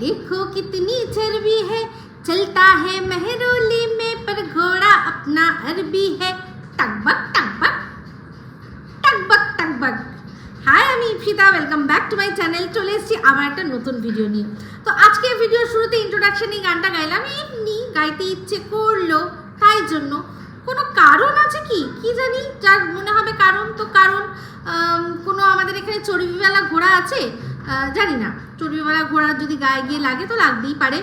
देखो कितनी चर्बी है, चलता है मेहरोली में पर घोड़ा अपना अरबी है। टकबक टकबक टकबक टकबक। হাই, আমি Ipsita, welcome back to my channel. চলে এসেছি আবার একটা নতুন ভিডিও নিয়ে। তো আজকে ভিডিওর শুরুতে ইন্ট্রোডাকশন এই গানটা গাইলাম, এমনি গাইতে ইচ্ছে করলো, তাই জন্য। কোনো কারণ আছে কি কি জানি, যার মনে হবে কারণ। তো কারণ কোনো আমাদের এখানে চর্বিওয়ালা ঘোড়া আছে, জানি না, চর্বিওয়ালা ঘোড়া যদি গায়ে গিয়ে লাগে তো লাগতেই পারে।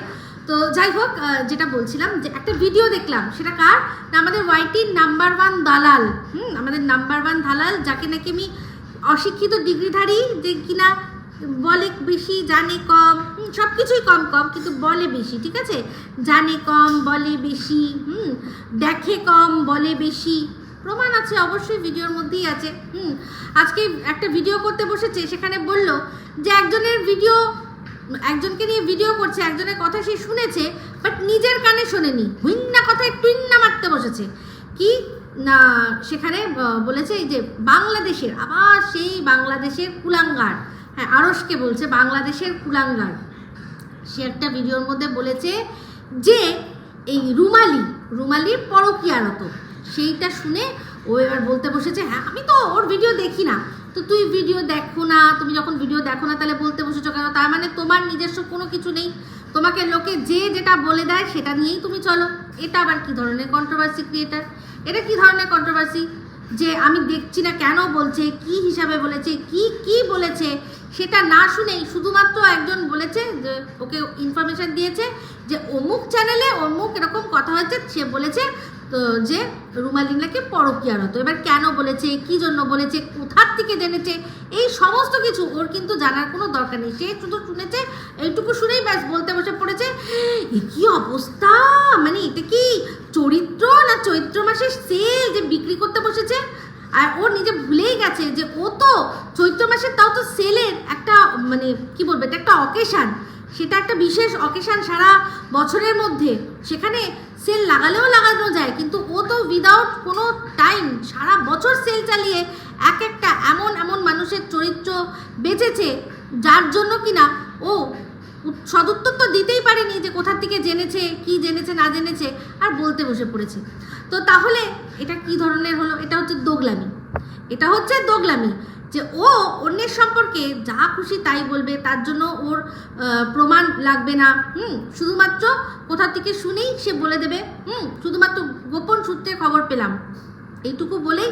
তো যাই হোক, যেটা বলছিলাম যে একটা ভিডিও দেখলাম, সেটা কার না, আমাদের ওয়াইটির নাম্বার 1 দালাল, আমাদের নাম্বার 1 দালাল, যাকে নাকি আমি অশিক্ষিত ডিগ্রিধারী, যে কিনা বলে বেশি জানে কম, সব কিছুই কম কম কিন্তু বলে বেশি, ঠিক আছে, জানে কম বলে বেশি, দেখে কম বলে বেশি, প্রমাণ আছে অবশ্যই, ভিডিওর মধ্যেই আছে। আজকে একটা ভিডিও করতে বসেছে, সেখানে বলল যে একজনকে নিয়ে ভিডিও করছে, একজনের কথা সে শুনেছে বাট নিজের কানে শোনেনি, হুইন্না কথায় টুইন্না মারতে বসেছে। কি না, সেখানে বলেছে এই যে বাংলাদেশের, আবার সেই বাংলাদেশের কুলাঙ্গার, হ্যাঁ আরশকে বলছে বাংলাদেশের কুলাঙ্গার। সে একটা ভিডিওর মধ্যে বলেছে যে এই রুমালির পরকীয়ারত, সেইটা শুনে ও এবার বলতে বসেছে, হ্যাঁ আমি তো ওর ভিডিও দেখি না। তো তুই ভিডিও দেখো না, তুমি যখন ভিডিও দেখো না তাহলে বলতে বসেছো কেন? তার মানে তোমার নিজস্ব কোনো কিছু নেই, তোমাকে লোকে যে যেটা বলে দেয় সেটা নিয়েই তুমি চলো। এটা আবার কি ধরনের কন্ট্রোভার্সি ক্রিয়েটার? এটা কি ধরনের কন্ট্রোভার্সি যে আমি দেখছি না কেন বলছে, কি হিসাবে বলেছে, কি বলেছে সেটা না শুনেই শুধুমাত্র একজন বলেছে যে ওকে ইনফরমেশন দিয়েছে যে অমুক চ্যানেলে অমুক এরকম কথা হয়েছে, সে বলেছে তো যে রুমালিনাকে পরকীয়ারত। এবার কেন বলেছে, কি জন্য বলেছে, কোথার থেকে জেনেছে, এই সমস্ত কিছু ওর কিন্তু জানার কোনো দরকার নেই। সে শুধু শুনেছে, এইটুকু শুনেই ব্যাস বলতে বসে পড়েছে, এ কি অবস্থা, মানে এটা কি চরিত্র না চৈত্র মাসের সেল যে বিক্রি করতে বসেছে। আর ও নিজে ভুলেই গেছে যে ও তো চৈত্র মাসের, তাও তো সেলের একটা মানে কি বলবো, এটা একটা অকেশান, সেটা একটা বিশেষ অকেশান সারা বছরের মধ্যে, সেখানে সেল লাগালেও লাগানো যায়, কিন্তু ও তো উইদাউট কোনো টাইম সারা বছর সেল চালিয়ে একটা এমন মানুষের চরিত্র বেঁচেছে, যার জন্য কিনা ও সদুত্তর তো দিতেই পারেনি যে কোথার থেকে জেনেছে, কি জেনেছে না জেনেছে, আর বলতে বসে পড়েছে। তো তাহলে এটা কি ধরনের হলো? এটা হচ্ছে দোগলামি, যে ও অন্যের সম্পর্কে যা খুশি তাই বলবে, তার জন্য ওর প্রমাণ লাগবে না, শুধুমাত্র কোথা থেকে শুনেই সে বলে দেবে, শুধুমাত্র গোপন সূত্রে খবর পেলাম, এইটুকু বলেই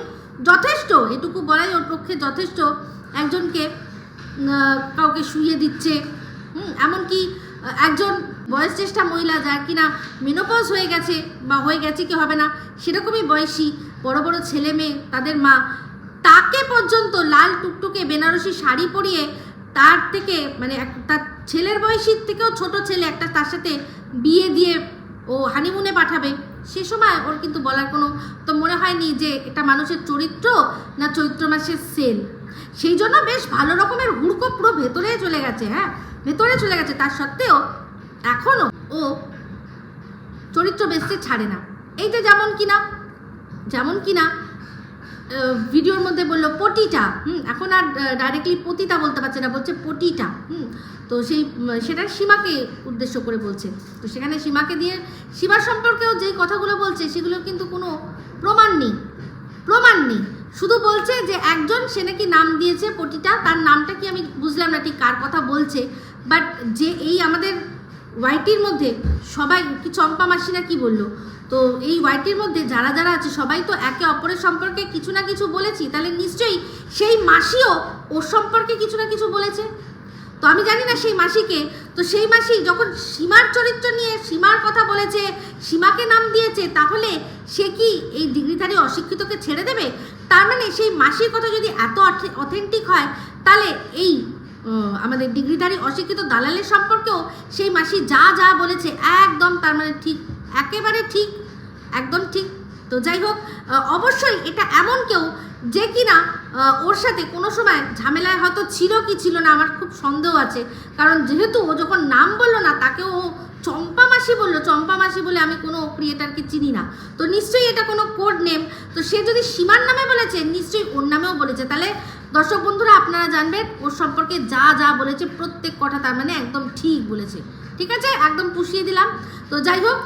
যথেষ্ট, এটুকু বলাই ওর পক্ষে যথেষ্ট। একজনকে কাউকে শুইয়ে দিচ্ছে, এমনকি একজন বয়সজ্যেষ্ঠা মহিলা, যার কিনা মেনোপজ হয়ে গেছে বা হয়ে গেছে কি হবে না সেরকমই বয়সী বড় বড় ছেলে মেয়ে, তাদের মা, তাকে পর্যন্ত লাল টুকটুকে বেনারসি শাড়ি পরিয়ে তার থেকে মানে তার ছেলের বয়সীর থেকেও ছোট ছেলে একটা, তার সাথে বিয়ে দিয়ে ও হানিমুনে পাঠাবে, সে সময় ওর কিন্তু বলার কোনো তো মনে হয়নি যে এটা মানুষের চরিত্র না চৈত্র মাসের সেল। সেই জন্য বেশ ভালো রকমের হুড়কো পুরো ভেতরে চলে গেছে, ভেতরে চলে গেছে। তার সত্ত্বেও এখনও ও চরিত্র বেশি ছাড়ে না। এই যে যেমন কিনা ভিডিওর মধ্যে বললো পটিটা, এখন আর ডাইরেক্টলি পতিতা বলতে পারছে না, বলছে পটিটা, তো সেটা সীমাকে উদ্দেশ্য করে বলছে। তো সেখানে সীমাকে দিয়ে সীমার সম্পর্কেও যে কথাগুলো বলছে সেগুলো কিন্তু কোনো প্রমাণ নেই, শুধু বলছে যে একজন সে নাকি নাম দিয়েছে পটিটা, তার নামটা কি আমি বুঝলাম না ঠিক কার কথা বলছে, বাট যে এই আমাদের ওয়াইটির মধ্যে সবাই কি চম্পা মাসি না কি বললো, তো এই ওয়াইটির মধ্যে যারা আছে সবাই তো একে অপরের সম্পর্কে কিছু না কিছু বলেছি, তাহলে নিশ্চয়ই সেই মাসিও ওর সম্পর্কে কিছু না কিছু বলেছে। তো আমি জানি না সেই মাসিকে, তো সেই মাসি যখন সীমার চরিত্র নিয়ে সীমার কথা বলেছে, সীমাকে নাম দিয়েছে, তাহলে সে কি এই ডিগ্রিধারী অশিক্ষিতকে ছেড়ে দেবে? তার মানে সেই মাসির কথা যদি এত অথেন্টিক হয়, তাহলে এই আমাদের ডিগ্রিধারী অশিক্ষিত দালালের সম্পর্কেও সেই মাসি যা বলেছে একদম তার মানে ঠিক, একেবারে ঠিক, একদম ঠিক। তো যাই হোক, অবশ্যই এটা এমন কেউ যে কিনা ওর সাথে কোনো সময় ঝামেলায় হয়তো ছিল কি ছিল না, আমার খুব সন্দেহ আছে, কারণ যেহেতু ও যখন নাম বললো না, তাকে ও চম্পা মাসি বললো, চম্পা মাসি বলে আমি কোনো ক্রিয়েটারকে চিনি না, তো নিশ্চয়ই এটা কোনো কোড নেম। তো সে যদি সীমার নামে বলেছে, নিশ্চয়ই ওর নামেও বলেছে, তাহলে দর্শক বন্ধুরা আপনারা জানবেন ওর সম্পর্কে যা যা বলেছে প্রত্যেক কথা তার মানে একদম ঠিক বলেছে, ঠিক আছে, একদম পুষিয়ে দিলাম। তো যাই হোক,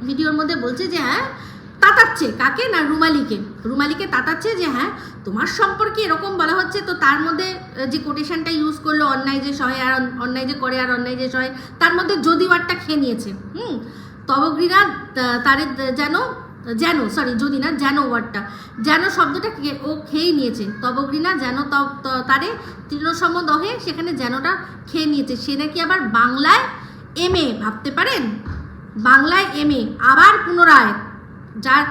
ভিডিওর মধ্যে বলছে যে হ্যাঁ তাতাচ্ছে, কাকে না রুমালিকে তাতাচ্ছে যে হ্যাঁ তোমার সম্পর্কে এরকম বলা হচ্ছে। তো তার মধ্যে যে কোটেশনটা ইউজ করলো, অন্যায় যে সহে আর অন্যায় যে করে আর অন্যায় যে সহে, তার মধ্যে যদি ওয়ার্ডটা খেয়ে নিয়েছে। তবগ্রীরা তারে যেন সরি যদি না যেন ওয়ার্ডটা, যেন শব্দটা ও খেয়ে নিয়েছে। তবগ্রীনা যেন তারে তৃণসম দহে, সেখানে যেনটা খেয়ে নিয়েছে। সে নাকি আবার বাংলায় MA, ভাবতে পারেন, বাংলায় MA আবার পুনরায়, যার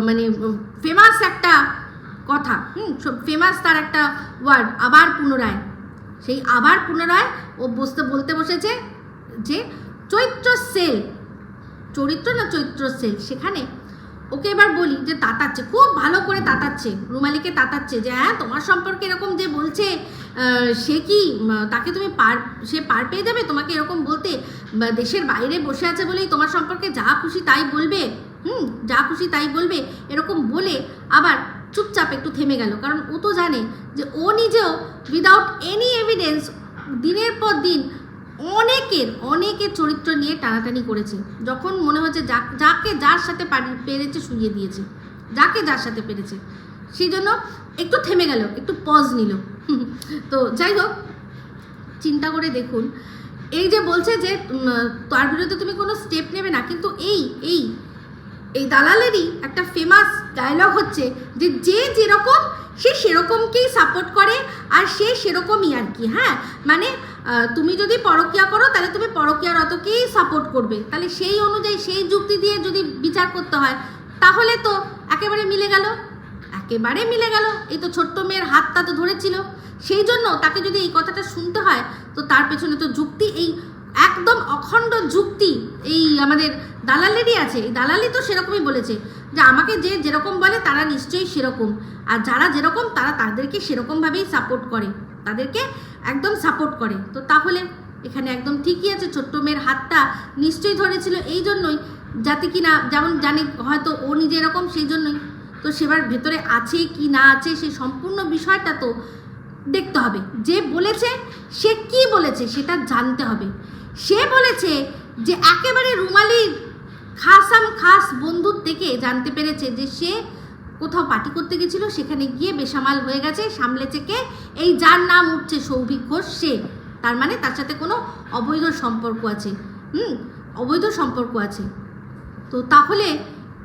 মানে ফেমাস একটা কথা, ফেমাস তার একটা ওয়ার্ড আবার পুনরায়, সেই আবার পুনরায় ও বলতে বসেছে যে চরিত্র সেল, সেখানে ওকে এবার বলি যে তাতাচ্ছে, খুব ভালো করে তাতাচ্ছে, রুমালিকে তাতাচ্ছে যে হ্যাঁ তোমার সম্পর্কে এরকম যে বলছে, সে কি তাকে তুমি সে পার পেয়ে যাবে তোমাকে এরকম বলতে? দেশের বাইরে বসে আছে বলেই তোমার সম্পর্কে যা খুশি তাই বলবে, যা খুশি তাই বলবে, এরকম বলে আবার চুপচাপ একটু থেমে গেল। কারণ ও তো জানে যে ও নিজেও উইদাউট এনি এভিডেন্স দিনের পর দিন অনেকের চরিত্র নিয়ে টানাটানি করেছে। যখন মনে হচ্ছে যাকে যার সাথে পেরেছে শুইয়ে দিয়েছে, যাকে যার সাথে পেরেছে, সেই জন্য একটু থেমে গেল, একটু পজ নিল। তো যাই হোক, চিন্তা করে দেখুন, এই যে বলছে যে তার বিরুদ্ধে তুমি কোনো স্টেপ নেবে না, কিন্তু এই দালালেরই একটা ফেমাস ডায়লগ হচ্ছে যে যে যেরকম সে সেরকমকেই সাপোর্ট করে, আর সে সেরকমই আর কি। হ্যাঁ, মানে তুমি যদি পরকীয়া করো তাহলে তুমি পরকীয়ারতকেই সাপোর্ট করবে, তাহলে সেই অনুযায়ী সেই যুক্তি দিয়ে যদি বিচার করতে হয় তাহলে তো একেবারে মিলে গেল। এই তো ছোট্ট মেয়ের হাতটা তো ধরেছিল, সেই জন্য তাকে যদি এই কথাটা শুনতে হয় তো তার পেছনে তো যুক্তি, এই একদম অখণ্ড যুক্তি এই আমাদের দালালেরই আছে। এই দালালি তো সেরকমই বলেছে যে আমাকে যে যেরকম বলে তারা নিশ্চয়ই সেরকম, আর যারা যেরকম তারা তাদেরকে সেরকমভাবেই সাপোর্ট করে, তাদেরকে একদম সাপোর্ট করে। তো তাহলে এখানে একদম ঠিকই আছে, ছোট্ট মেয়ের হাতটা নিশ্চয়ই ধরেছিল এই জন্যই, যাতে কি না, যেমন জানি হয়তো ও নিজে এরকম, সেই জন্যই। তো সেবার ভেতরে আছে কি না আছে সেই সম্পূর্ণ বিষয়টা তো দেখতে হবে। যে বলেছে সে কি বলেছে সেটা জানতে হবে। সে বলেছে যে একেবারে রুমালির খাস বন্ধুর থেকে জানতে পেরেছে যে সে কোথাও পার্টি করতে গেছিল, সেখানে গিয়ে বেসামাল হয়ে গেছে, সামলেছে কে? এই যার নাম উঠছে সৌভিক ঘোষ, সে। তার মানে তার সাথে কোনো অবৈধ সম্পর্ক আছে, অবৈধ সম্পর্ক আছে। তো তাহলে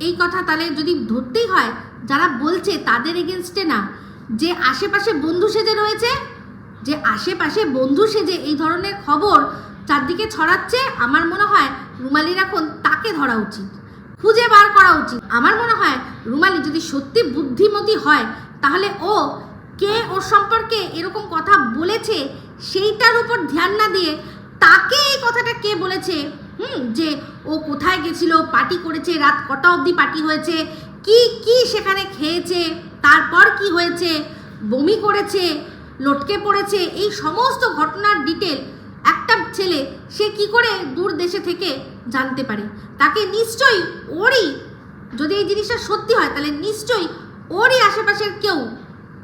এই কথা তাহলে যদি ধরতেই হয়, যারা বলছে তাদের এগেনস্টে না, যে আশেপাশে বন্ধু সেজে রয়েছে, যে আশেপাশে বন্ধু সেজে এই ধরনের খবর চারদিকে ছড়াচ্ছে, আমার মনে হয় রুমালির এখন তাকে ধরা উচিত, খুঁজে বার করা উচিত। আমার মনে হয় রুমালি যদি সত্যি বুদ্ধিমতী হয় তাহলে ও কে ওর সম্পর্কে এরকম কথা বলেছে সেইটার উপর ধ্যান না দিয়ে তাকে এই কথাটা কে বলেছে, যে ও কোথায় গেছিল, পার্টি করেছে, রাত কটা অবধি পার্টি হয়েছে, কি সেখানে খেয়েছে, তারপর কি হয়েছে, বমি করেছে, লটকে পড়েছে, এই সমস্ত ঘটনার ডিটেল একটা ছেলে সে কি করে দূর দেশে থেকে জানতে পারে? তাকে নিশ্চয়ই ওরই, যদি এই জিনিসটা সত্যি হয় তাহলে নিশ্চয়ই ওরই আশেপাশের কেউ,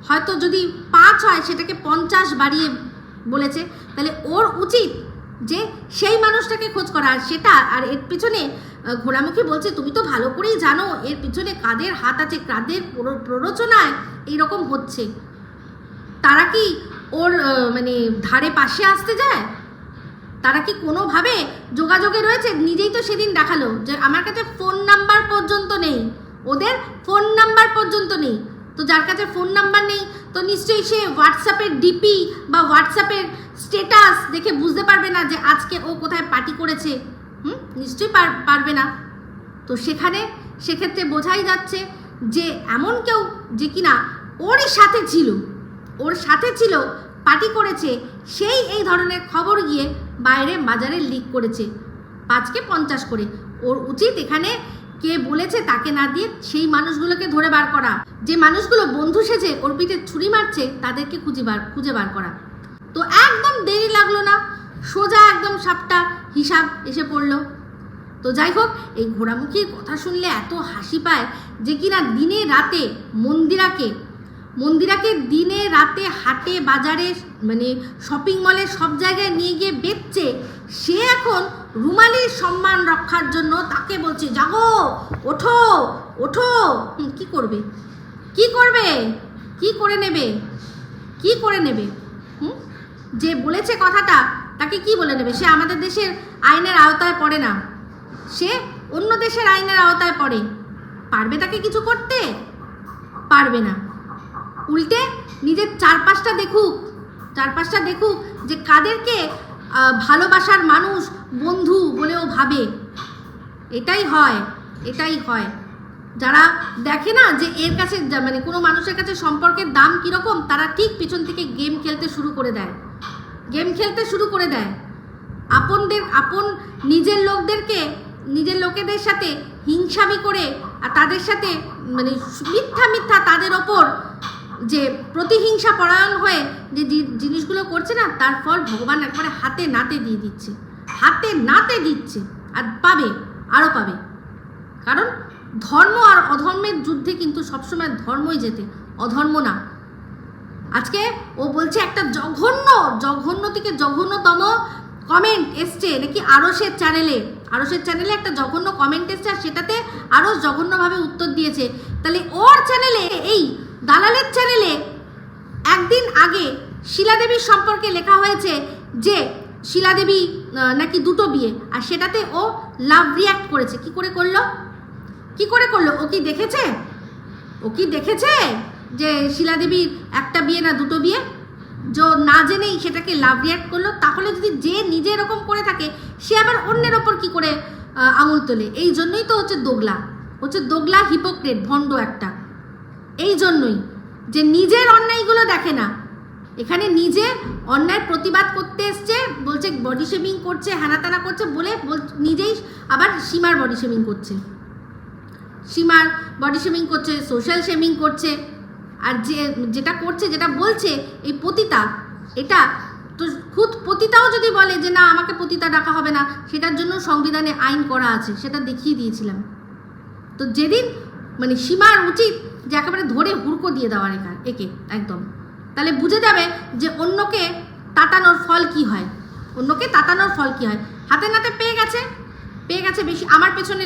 হয়তো যদি 5 হয় সেটাকে 50 বাড়িয়ে বলেছে, তাহলে ওর উচিত যে সেই মানুষটাকে খোঁজ করা। আর সেটা আর এর পিছনে ঘোড়ামুখী বলছে তুমি তো ভালো করেই জানো এর পিছনে কাদের হাত আছে, কাদের প্ররোচনায় এইরকম হচ্ছে। তারা কি ওর মানে ধারে পাশে আসতে যায়? তারা কি কোনোভাবে যোগাযোগে রয়েছে? নিজেই তো সেদিন দেখালো যে আমার কাছে ফোন নাম্বার পর্যন্ত নেই, ওদের ফোন নাম্বার পর্যন্ত নেই। তো যার কাছে ফোন নাম্বার নেই তো নিশ্চয়ই সে হোয়াটসঅ্যাপের ডিপি বা হোয়াটসঅ্যাপের স্ট্যাটাস দেখে বুঝতে পারবে না যে আজকে ও কোথায় পার্টি করেছে, নিশ্চয়ই পারবে না। তো সেক্ষেত্রে বোঝাই যাচ্ছে যে এমন কেউ যে কিনা ওর সাথে ছিল পার্টি করেছে, সেই এই ধরনের খবর গিয়ে বাইরে বাজারে লিক করেছে 5কে 50 করে। ওর উচিত এখানে কে বলেছে তাকে না দিয়ে সেই মানুষগুলোকে ধরে বার করা, যে মানুষগুলো বন্ধু সেজে ওর পিঠে ছুরি মারছে তাদেরকে খুঁজে বার করা। তো একদম দেরি লাগলো না, সোজা একদম সাপটা হিসাব এসে পড়লো। তো যাই হোক, এই ঘোড়ামুখীর কথা শুনলে এত হাসি পায় যে কিনা দিনে রাতে মন্দিরাকে মন্দিরাকে দিনে রাতে হাটে বাজারে মানে শপিং মলে সব জায়গায় নিয়ে গিয়ে বেচছে, সে এখন রুমালির সম্মান রক্ষার জন্য তাকে বলছে জাগো, ওঠো ওঠো। কি করবে, কি করবে, কি করে নেবে, কি করে নেবে? যে বলেছে কথাটা তাকে কি বলে নেবে? সে আমাদের দেশের আইনের আওতায় পড়ে না, সে অন্য দেশের আইনের আওতায় পড়ে। পারবে তাকে কিছু করতে? পারবে না। উল্টে নিজের চারপাশটা দেখুক, চারপাশটা দেখুক যে কাদেরকে ভালোবাসার মানুষ, বন্ধু বলেও ভাবে। এটাই হয়, এটাই হয়। যারা দেখে না যে এর কাছে মানে কোনো মানুষের কাছে সম্পর্কের দাম কীরকম, তারা ঠিক পিছন থেকে গেম খেলতে শুরু করে দেয়, গেম খেলতে শুরু করে দেয়। আপন নিজের লোকদেরকে, নিজের লোকেদের সাথে হিংসামি করে আর তাদের সাথে মানে মিথ্যা মিথ্যা তাদের ওপর যে প্রতিহিংসা পরায়ণ হয়ে যে জিনিসগুলো করছে না, তার ফল ভগবান একবারে হাতে নাতে দিয়ে দিচ্ছে, হাতে নাতে দিচ্ছে। আর পাবে, আরও পাবে। কারণ ধর্ম আর অধর্মের যুদ্ধে কিন্তু সবসময় ধর্মই জেতে, অধর্ম না। আজকে ও বলছে একটা জঘন্য থেকে জঘন্যতম কমেন্ট এসছে নাকি আরশের চ্যানেলে একটা জঘন্য কমেন্ট এসছে, আর সেটাতে আরও জঘন্যভাবে উত্তর দিয়েছে। তাহলে ওর চ্যানেলে, এই দালালের চ্যানেলে একদিন আগে শিলাদেবীর সম্পর্কে লেখা হয়েছে যে শিলাদেবী নাকি দুটো বিয়ে, আর সেটাতে ও লাভ রিয়াক্ট করেছে। কি করে করলো? ও কি দেখেছে? যে শিলাদেবীর একটা বিয়ে না দুটো বিয়ে? যে না জেনেই সেটাকে লাভ রিয়াক্ট করলো। তাহলে যদি যে নিজে এরকম করে থাকে, সে আবার অন্যের ওপর কি করে আঙুল তোলে? এই জন্যই তো হচ্ছে দোগলা, হিপোক্রেট, ভণ্ড একটা। এই জন্যই যে নিজের অন্যায়গুলো দেখে না, এখানে নিজে অন্যায় প্রতিবাদ করতে এসছে, বলছে বডি শেমিং করছে, হ্যানাত্যানা করছে বলে নিজেই আবার সীমার বডি শেমিং করছে, সোশ্যাল শেমিং করছে। আর যেটা করছে, যেটা বলছে এই পতিতা, এটা তো খুদ পতিতাও যদি বলে যে না আমাকে পতিতা ডাকা হবে না, সেটার জন্য সংবিধানে আইন করা আছে, সেটা দেখিয়ে দিয়েছিলাম। তো যেদিন মানে সীমার উচিত যে একেবারে ধরে হুড়কো দিয়ে দেওয়ার একে একদম, তাহলে বুঝে যাবে যে অন্যকে তাতানোর ফল কি হয়, হাতে নাতে পেয়ে গেছে বেশি। আমার পেছনে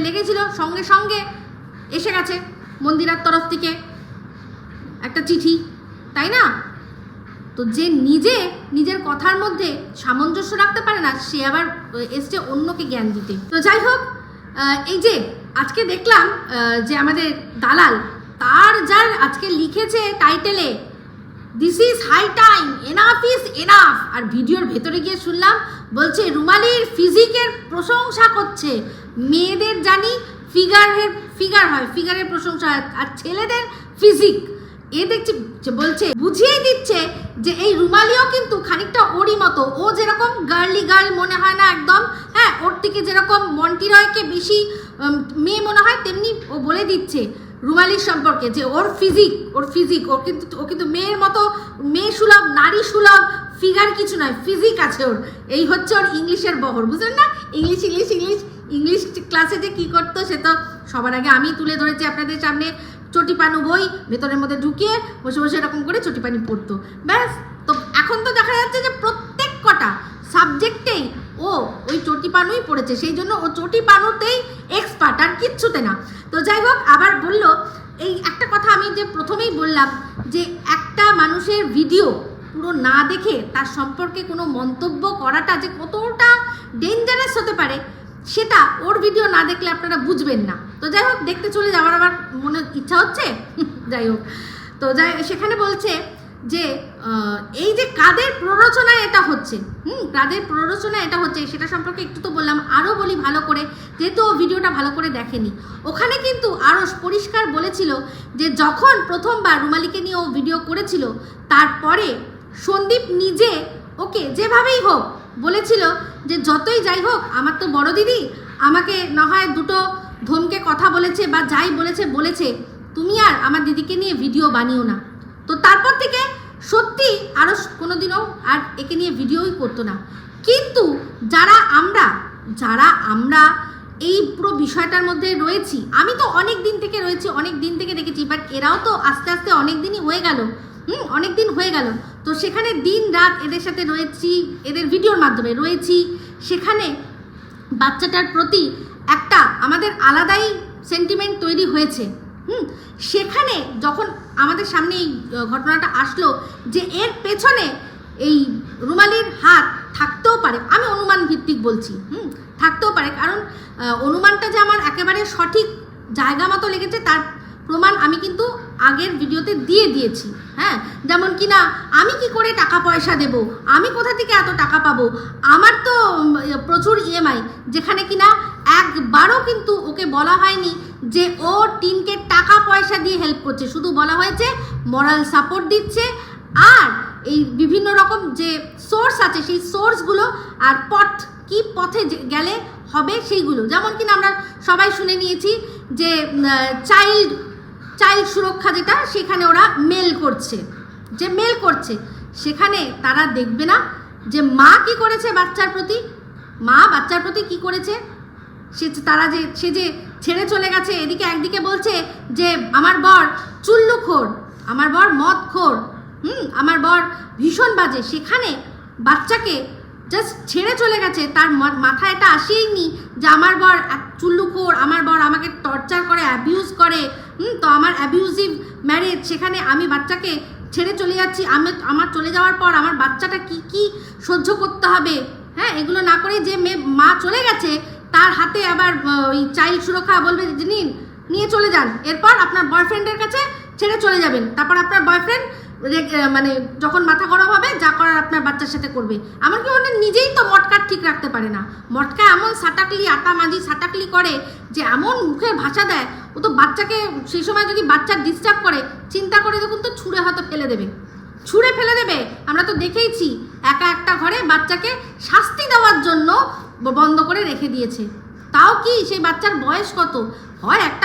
লেগেছিল, সঙ্গে সঙ্গে এসে গেছে মন্দিরার তরফ থেকে একটা চিঠি, তাই না? তো যে নিজের কথার মধ্যে সামঞ্জস্য রাখতে পারে না, সে আবার এসছে অন্যকে জ্ঞান দিতে। তো যাই হোক, এই যে আজকে দেখলাম যে আমাদের দালাল, যার আজকে লিখেছে টাইটেলে this is high time, enough is enough, আর ভিডিওর ভেতরে গিয়ে শুনলাম বলছে রুমালির ফিজিকের প্রশংসা করছে। মেয়েদের জানি ফিগার হয়, ফিগারের প্রশংসা হয়, আর ছেলেদের ফিজিক। দেখছি বলছে, বুঝিয়ে দিচ্ছে যে এই রুমালিও কিন্তু খানিকটা ওরই মতো। ও যেরকম গার্লি গার্ল মনে হয় না একদম, হ্যাঁ, ওর থেকে যেরকম মন্টি রয়কে বেশি মেয়ে মনে হয়, তেমনি ও বলে দিচ্ছে রুমালির সম্পর্কে যে ওর ফিজিক ও কিন্তু মেয়ের মতো, মেয়ে সুলভ, নারী সুলভ ফিগার কিছু নয়, ফিজিক আছে ওর। এই হচ্ছে ওর ইংলিশের বহর, বুঝলেন না? ইংলিশ ক্লাসে যে কী করতো সে তো সবার আগে আমি তুলে ধরেছি আপনাদের সামনে। চটিপানু বই ভেতরের মধ্যে ঢুকিয়ে বসে এরকম করে চটিপানি পড়তো, ব্যাস। তো এখন তো দেখা যাচ্ছে যে প্রত্যেক কটা সাবজেক্টেই ও ওই চটিপানুই পড়েছে, সেই জন্য ও চটিপানুতেই এক্সপার্ট, আর কিচ্ছুতে না। তো যাই হোক, আবার বললো এই একটা কথা আমি যে প্রথমেই বললাম যে একটা মানুষের ভিডিও পুরো না দেখে তার সম্পর্কে কোনো মন্তব্য করাটা যে কতটা ডেঞ্জারাস হতে পারে, সেটা ওর ভিডিও না দেখলে আপনারা বুঝবেন না। তো যাই হোক, দেখতে চলে যাওয়ার আবার মনে ইচ্ছা হচ্ছে। যাই হোক, তো সেখানে বলছে যে এই যে কাদের প্ররোচনায় এটা হচ্ছে, সেটা সম্পর্কে একটু তো বললাম, আরও বলি ভালো করে, যেহেতু ও ভিডিওটা ভালো করে দেখেনি। ওখানে কিন্তু আরও পরিষ্কার বলেছিল যে যখন প্রথমবার রুমালিকে নিয়ে ও ভিডিও করেছিল, তারপরে সন্দীপ নিজে ওকে যেভাবেই হোক বলেছিল যে যতই যাই হোক আমার তো বড় দিদি, আমাকে না হয় দুটো ধমকে কথা বলেছে বা যাই বলেছে, তুমি আর আমার দিদিকে নিয়ে ভিডিও বানিও না। তো তারপর থেকে সত্যি আরও কোনোদিনও আর একে নিয়ে ভিডিওই করতো না। কিন্তু যারা আমরা এই পুরো বিষয়টার মধ্যে রয়েছি। আমি তো অনেক দিন থেকে রয়েছি, অনেক দিন থেকে দেখেছি, বাট এরাও তো আস্তে আস্তে অনেক দিনই হয়ে গেল, অনেক দিন হয়ে গেল। তো সেখানে দিন রাত এদের সাথে রয়েছি, এদের ভিডিওর মাধ্যমে রয়েছি, সেখানে বাচ্চাটার প্রতি একটা আমাদের আলাদাই সেন্টিমেন্ট তৈরি হয়েছে। সেখানে যখন আমাদের সামনে এই ঘটনাটা আসলো যে এর পেছনে এই রুমালির হাত থাকতেও পারে, আমি অনুমান ভিত্তিক বলছি, থাকতেও পারে, কারণ অনুমানটা যে আমার একেবারে সঠিক জায়গা মতো লেগেছে তার প্রমাণ আমি কিন্তু আগের ভিডিওতে দিয়ে দিয়েছি। হ্যাঁ, যেমন কি না আমি কি করে টাকা পয়সা দেব, আমি কোথা থেকে এত টাকা পাবো, আমার তো প্রচুর ইএমআই, যেখানে কিনা একবারও কিন্তু ওকে বলা হয়নি যে ও টিনকে টাকা পয়সা দিয়ে হেল্প করছে, শুধু বলা হয়েছে মরাল সাপোর্ট দিচ্ছে আর এই বিভিন্ন রকম যে সোর্স আছে সেই সোর্সগুলো আর কি পথে গেলে হবে সেইগুলো, যেমন কিনা আমরা সবাই শুনে নিয়েছি যে চাইল্ড সুরক্ষা যেটা, সেখানে ওরা মেল করছে, সেখানে তারা দেখবে না যে মা কি করেছে বাচ্চার প্রতি কি করেছে, সে যে ছেড়ে চলে গেছে, এদিকে একদিকে বলছে যে আমার বর চুল্লুখোর, আমার বর মদখোর, আমার বর ভীষণ বাজে, সেখানে বাচ্চাকে জাস্ট ছেড়ে চলে গেছে, তার মাথায় এটা আসেইনি যে আমার বর চুল্লুখোর, আমার বর আমাকে টর্চার করে, অ্যাবিউজ করে, তো আমার অ্যাবিউজিভ ম্যারেজ, সেখানে আমি বাচ্চাকে ছেড়ে চলে যাচ্ছি, আমার চলে যাওয়ার পর আমার বাচ্চাটা কি সহ্য করতে হবে। হ্যাঁ, এগুলো না করে যে মা চলে গেছে তার হাতে আবার ওই চাইল্ড সুরক্ষা বলবে যে নিয়ে চলে যান, এরপর আপনার বয়ফ্রেন্ডের কাছে ছেড়ে চলে যাবেন, তারপর আপনার বয়ফ্রেন্ড মানে যখন মাথা গরম হবে যা করার আপনার বাচ্চার সাথে করবে। এমনকি ওটা নিজেই তো মটকা ঠিক রাখতে পারে না, মটকা এমন সাটাকলি আটা মাঝি সাটাকলি করে যে এমন মুখের ভাষা দেয়, ও তো বাচ্চাকে সেই সময় যদি বাচ্চা ডিস্টার্ব করে চিন্তা করে দেখুন তো ছুঁড়ে হয়তো ফেলে দেবে। আমরা তো দেখেইছি একা একটা ঘরে বাচ্চাকে শাস্তি দেওয়ার জন্য বন্ধ করে রেখে দিয়েছে, তাও কি সেই বাচ্চার বয়স কত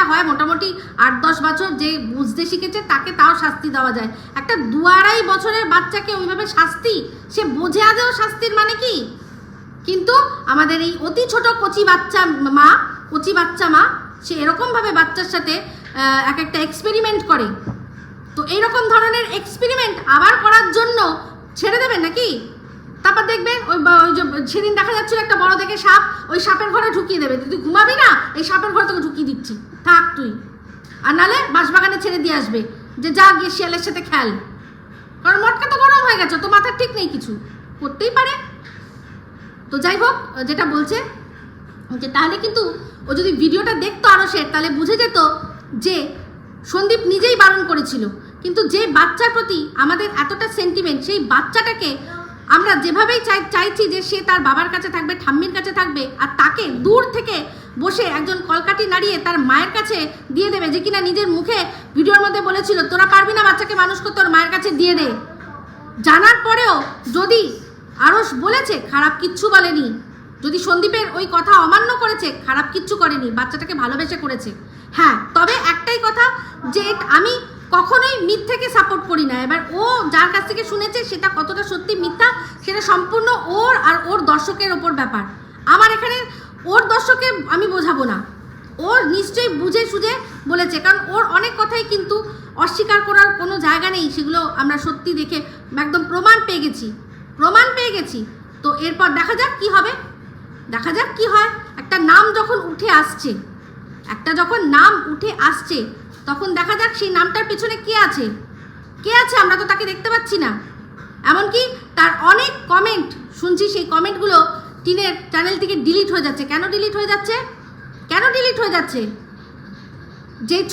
হয় মোটামুটি 8-10 বছর, যে বুঝতে শিখেছে তাকে তাও শাস্তি দেওয়া যায়, একটা 2-2.5 বছরের বাচ্চাকে ওইভাবে শাস্তি, সে বোঝে আদেও শাস্তির মানে কি। কিন্তু আমাদের এই অতি ছোট কচি বাচ্চা মা সে এরকমভাবে বাচ্চার সাথে এক একটা এক্সপেরিমেন্ট করে, তো এইরকম ধরনের এক্সপেরিমেন্ট আবার করার জন্য ছেড়ে দেবেন নাকি? তারপর দেখবেন ওই যে সেদিন দেখা যাচ্ছিল একটা বড় দেখে সাপ, ওই সাপের ঘরে ঢুকিয়ে দেবে, তুই ঘুমাবি না, এই সাপের ঘরে তোকে ঢুকিয়ে দিচ্ছি, থাক তুই, আর নালে বাঁশবাগানে ছেড়ে দিয়ে আসবে যে যা গিয়ে শিয়ালের সাথে খেল, কারণ মটকা তো গরম হয়ে গেছে, তো মাথার ঠিক নেই, কিছু করতেই পারে। তো যাই হোক, যেটা বলছে যে তাহলে কিন্তু ও যদি ভিডিওটা দেখতো আরও তাহলে বুঝে যেত যে সন্দীপ নিজেই বারণ করেছিল, কিন্তু যে বাচ্চার প্রতি আমাদের এতটা সেন্টিমেন্ট, সেই বাচ্চাটাকে আমরা যেভাবেই চাইছি যে সে তার বাবার কাছে থাকবে, ঠাম্মির কাছে থাকবে, আর তাকে দূর থেকে বসে একজন কলকাঠি নাড়িয়ে তার মায়ের কাছে দিয়ে দেবে, যে কিনা নিজের মুখে ভিডিওর মধ্যে বলেছিল তোরা পারবি না বাচ্চাকে মানুষ করতে, তোর মায়ের কাছে দিয়ে দে, জানার পরেও যদি আরশ বলেছে খারাপ কিচ্ছু বলেনি, যদি সন্দীপের ওই কথা অমান্য করেছে খারাপ কিচ্ছু করেনি, বাচ্চাটাকে ভালোবেসে করেছে। হ্যাঁ, তবে একটাই কথা যে আমি কখনোই মিথ্যেকে সাপোর্ট করি না, এবার ও যার কাছ থেকে শুনেছে সেটা কতটা সত্যি মিথ্যা সেটা সম্পূর্ণ ওর আর ওর দর্শকের ওপর ব্যাপার, আমার এখানে ওর দর্শককে আমি বোঝাবো না, ওর নিশ্চয়ই বুঝে সুঝে বলেছে, কারণ ওর অনেক কথাই কিন্তু অস্বীকার করার কোনো জায়গা নেই, সেগুলো আমরা সত্যি দেখে একদম প্রমাণ পেয়ে গেছি। তো এরপর দেখা যাক কি হয়। একটা নাম যখন উঠে আসছে তখন দেখা যাক সেই নামটার পেছনে কে আছে, আমরা তো তাকে দেখতে পাচ্ছি না, এমনকি তার অনেক কমেন্ট শুনছি, সেই কমেন্টগুলো টিনের চ্যানেল থেকে ডিলিট হয়ে যাচ্ছে। কেন ডিলিট হয়ে যাচ্ছে? যেই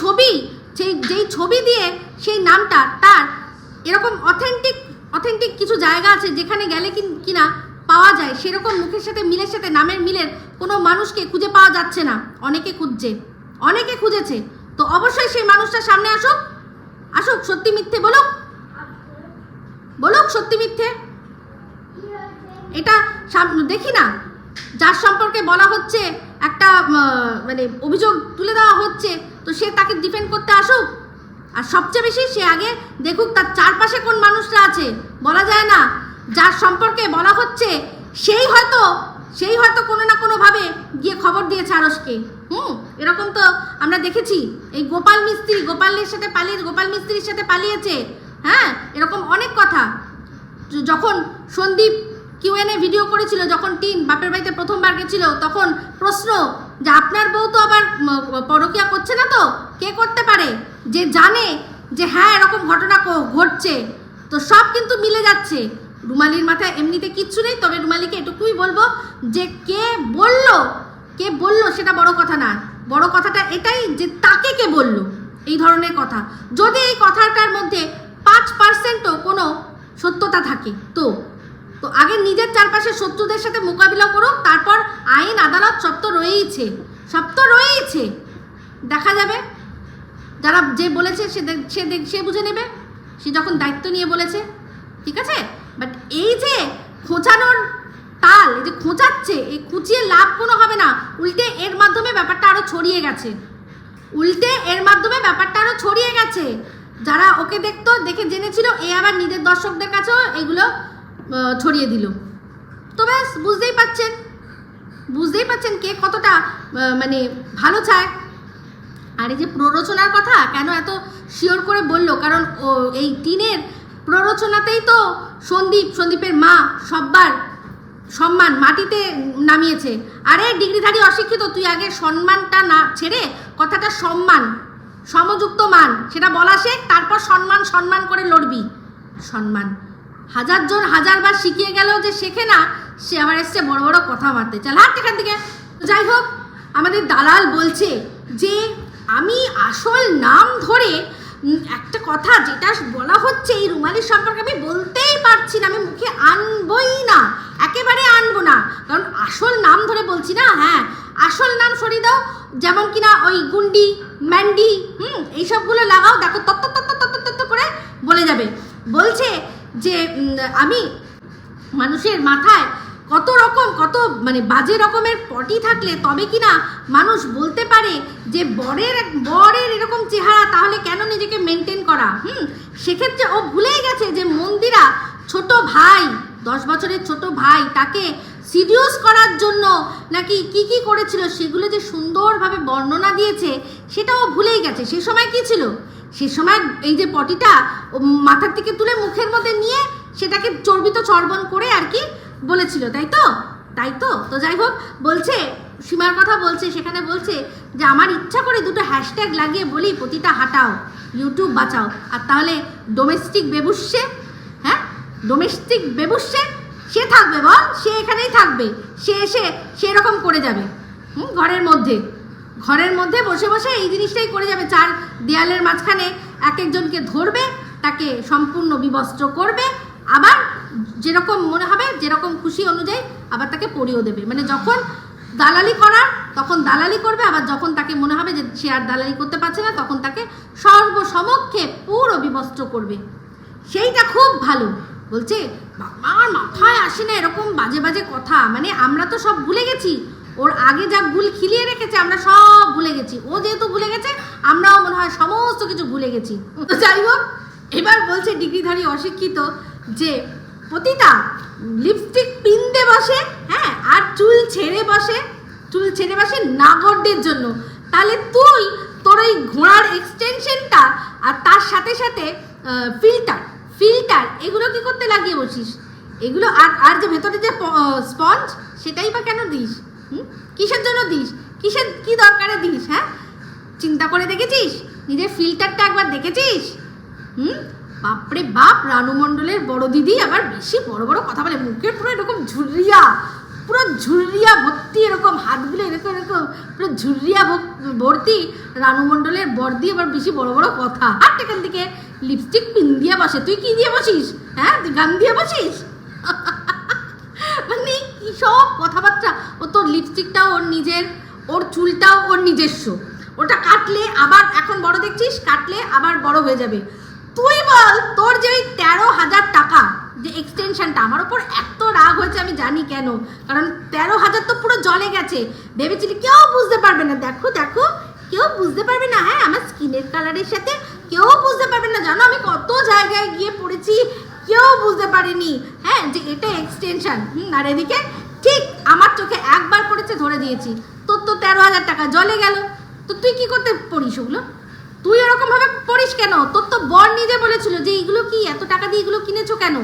ছবি দিয়ে সেই নামটা তার এরকম অথেন্টিক কিছু জায়গা আছে যেখানে গেলে কিনা পাওয়া যায়, সেরকম মুখের সাথে মিলের সাথে নামের মিলের কোনো মানুষকে খুঁজে পাওয়া যাচ্ছে না, অনেকে খুঁজেছে, তো অবশ্যই সেই মানুষটা সামনে আসুক, সত্যি মিথ্যে বলুক সত্যি মিথ্যে, এটা দেখি না, যার সম্পর্কে বলা হচ্ছে একটা মানে অভিযোগ তুলে দেওয়া হচ্ছে, তো সে তাকে ডিফেন্ড করতে আসুক, আর সবচেয়ে বেশি সে আগে দেখুক তার চারপাশে কোন মানুষরা আছে, বলা যায় না যার সম্পর্কে বলা হচ্ছে সেই হয়তো সেই হয়তো কোনো না কোনোভাবে গিয়ে খবর দিয়েছে আরসকে। এরকম তো আমরা দেখেছি, এই গোপাল মিস্ত্রির সাথে পালিয়েছে। হ্যাঁ, এরকম অনেক কথা। যখন সন্দীপ কিউএনএ ভিডিও করেছিল, যখন টিন বাপের বাড়িতে প্রথমবার গেছিল, তখন প্রশ্ন যে আপনার বউ তো আবার পরকিয়া করছে না তো, কে করতে পারে? যে জানে যে হ্যাঁ এরকম ঘটনা ঘটছে, তো সব কিন্তু মিলে যাচ্ছে। রুমালির মাথায় এমনিতে কিচ্ছু নেই, তবে রুমালিকে এটুকুই বলবো যে কে বললো সেটা বড় কথা না, বড় কথাটা এটাই যে তাকে কে বললো এই ধরনের কথা। যদি এই কথাটার মধ্যে 5%ও কোনো সত্যতা থাকে তো আগে নিজের চারপাশে শত্রুদের সাথে মোকাবিলা করো, তারপর আইন আদালত সব তো রয়েইছে, দেখা যাবে। যারা যে বলেছে সে বুঝে নেবে, সে যখন দায়িত্ব নিয়ে বলেছে, ঠিক আছে। বাট এই যে খোঁচানোর তাল, এই যে খোঁচাচ্ছে, এই খুঁচিয়ে লাভ কোনো হবে না, উল্টে এর মাধ্যমে ব্যাপারটা আরো ছড়িয়ে গেছে। যারা ওকে দেখে জেনেছিল, এ আবার নিজের দর্শকদের কাছেও এগুলো ছড়িয়ে দিল। তো ব্যাস বুঝতেই পাচ্ছেন কে কতটা মানে ভালো চায়। আর এই যে প্ররোচনার কথা কেন এত শিওর করে বললো, কারণ এই টিনের প্ররোচনাতেই তো সন্দীপের মা সব্বার সম্মান মাটিতে নামিয়েছে। আরে ডিগ্রিধারী অশিক্ষিত, তুই আগে সম্মানটা না ছেড়ে কথাটা সমযুক্ত মান সেটা বলা শেখ, তারপর সম্মান করে লড়বি। সম্মান হাজারবার শিখিয়ে গেল যে শেখে না, সে আবার এসছে বড় বড় কথা মারতে। চল হাট এখান থেকে। যাই হোক, আমাদের দালাল বলছে যে আমি আসল নাম ধরে একটা কথা যেটা বলা হচ্ছে এই রুমালির সম্পর্কে আমি বলতেই পারছি না, আমি মুখে আনবই না, একেবারে আনবো না, কারণ আসল নাম ধরে বলছি না। হ্যাঁ, আসল নাম সরিয়ে দাও, যেমন কিনা ওই গুন্ডি ম্যান্ডি এইসবগুলো লাগাও, দেখো তত্ত্ব করে বলে যাবে। বলছে যে আমি মানুষের মাথায় কত মানে বাজে রকমের পটি থাকলে তবে কিনা মানুষ বলতে পারে যে বরের এরকম চেহারা, তাহলে কেন নিজেকে মেনটেন করা। সেক্ষেত্রে ও ভুলেই গেছে যে মন্দিরা ছোট ভাই, 10 বছরের ছোট ভাই, তাকে সিডিউস করার জন্য নাকি কি করেছিল সেগুলো যে সুন্দরভাবে বর্ণনা দিয়েছে, সেটাও ভুলেই গেছে। সে সময় কি ছিল? সে সময় এই যে পটিটা মাথার থেকে তুলে মুখের মধ্যে নিয়ে সেটাকে চর্বিত চর্বণ করে আর কি বলেছিল, তাই তো তো যাই হোক, বলছে সীমার কথা বলছে, সেখানে বলছে যে আমার ইচ্ছা করে দুটো হ্যাশট্যাগ লাগিয়ে বলি পতিতা হাটাও, ইউটিউব বাঁচাও, আর তাহলে ডোমেস্টিক বেবুসে সে থাকবে, বল, সে এখানেই থাকবে, সে এসে সেরকম করে যাবে। ঘরের মধ্যে বসে এই জিনিসটাই করে যাবে। 4 দেয়ালের মাঝখানে একজনকে ধরবে, তাকে সম্পূর্ণ বিবস্ত্র করবে, আবার যেরকম মনে হবে, যেরকম খুশি অনুযায়ী আবার তাকে পরিয়েও দেবে। মানে যখন দালালি করার তখন দালালি করবে, আবার যখন তাকে মনে হবে যে সে আর দালালি করতে পারছে না, তখন তাকে সর্বসমক্ষে পুরো বিবস্ত্র করবে। সেইটা খুব ভালো। বলছে আমার মাথায় আসে না এরকম বাজে কথা, মানে আমরা তো সব ভুলে গেছি, ওর আগে যা ভুল খিলিয়ে রেখেছে আমরা সব ভুলে গেছি। ও যেহেতু ভুলে গেছে, আমরাও মনে হয় সমস্ত কিছু ভুলে গেছি। তো যাই হোক, এবার বলছে ডিগ্রিধারী অশিক্ষিত যে পতিতা লিপস্টিক পিনতে বসে, হ্যাঁ, আর চুল ছেড়ে বসে নাগরদের জন্য। তাহলে তুই তোর ওই ঘোড়ার এক্সটেনশনটা আর তার সাথে ফিল্টার এগুলো কি করতে লাগিয়ে বসিস? এগুলো আর যে ভেতরে যে স্পঞ্জ, সেটাই বা কেন দিস? কিসের জন্য দিস? কি দরকারে দিস? হ্যাঁ, চিন্তা করে দেখেছিস? নিজের ফিল্টারটা একবার দেখেছিস? বাপরে বাপ, রানু মণ্ডলের বড় দিদি আবার বেশি বড় কথা বলে, মুখে পুরো এরকম ঝুররিয়া ভর্তি, এরকম হাতগুলো এরকম পুরো ঝুররিয়া ভর্তি। রানু মণ্ডলের বর্দি আবার বেশি বড় কথা। হাট এখান থেকে। লিপস্টিক পিন দিয়ে বসে, তুই কি দিয়ে বসিস? হ্যাঁ, তুই গান দিয়ে বসিস? মানে কি সব কথাবার্তা। ও তোর লিপস্টিকটাও ওর নিজের, ওর চুলটাও ওর নিজস্ব, ওটা কাটলে আবার, এখন বড় দেখছিস, কাটলে আবার বড় হয়ে যাবে। তুই বল, তোর যে ওই 13,000 টাকা যে এক্সটেনশনটা, আমার উপর এত রাগ হয়েছে আমি জানি কেন, কারণ 13,000 তো পুরো জলে গেছে। ভেবেছিলি কেউ বুঝতে পারবে না, দেখো কেউ বুঝতে পারবে না। হ্যাঁ, আমার স্কিনের কালারের সাথে কেউ বুঝতে পারবে না, জানো আমি কত জায়গায় গিয়ে পড়েছি, কেউ বুঝতে পারেনি, হ্যাঁ, যে এটা এক্সটেনশন। আর এদিকে ঠিক ঠিক আমার চোখে একবার পড়েছে, ধরে দিয়েছি। তোর তো 13,000 টাকা জলে গেল। তো তুই কি করতে পড়িস ওগুলো? তুই এরকম ভাবে পড়িস কেন? তোর তো বর নিজে বলেছিল যে এইগুলো কি এত টাকা দিয়ে এগুলো কিনেছো কেন?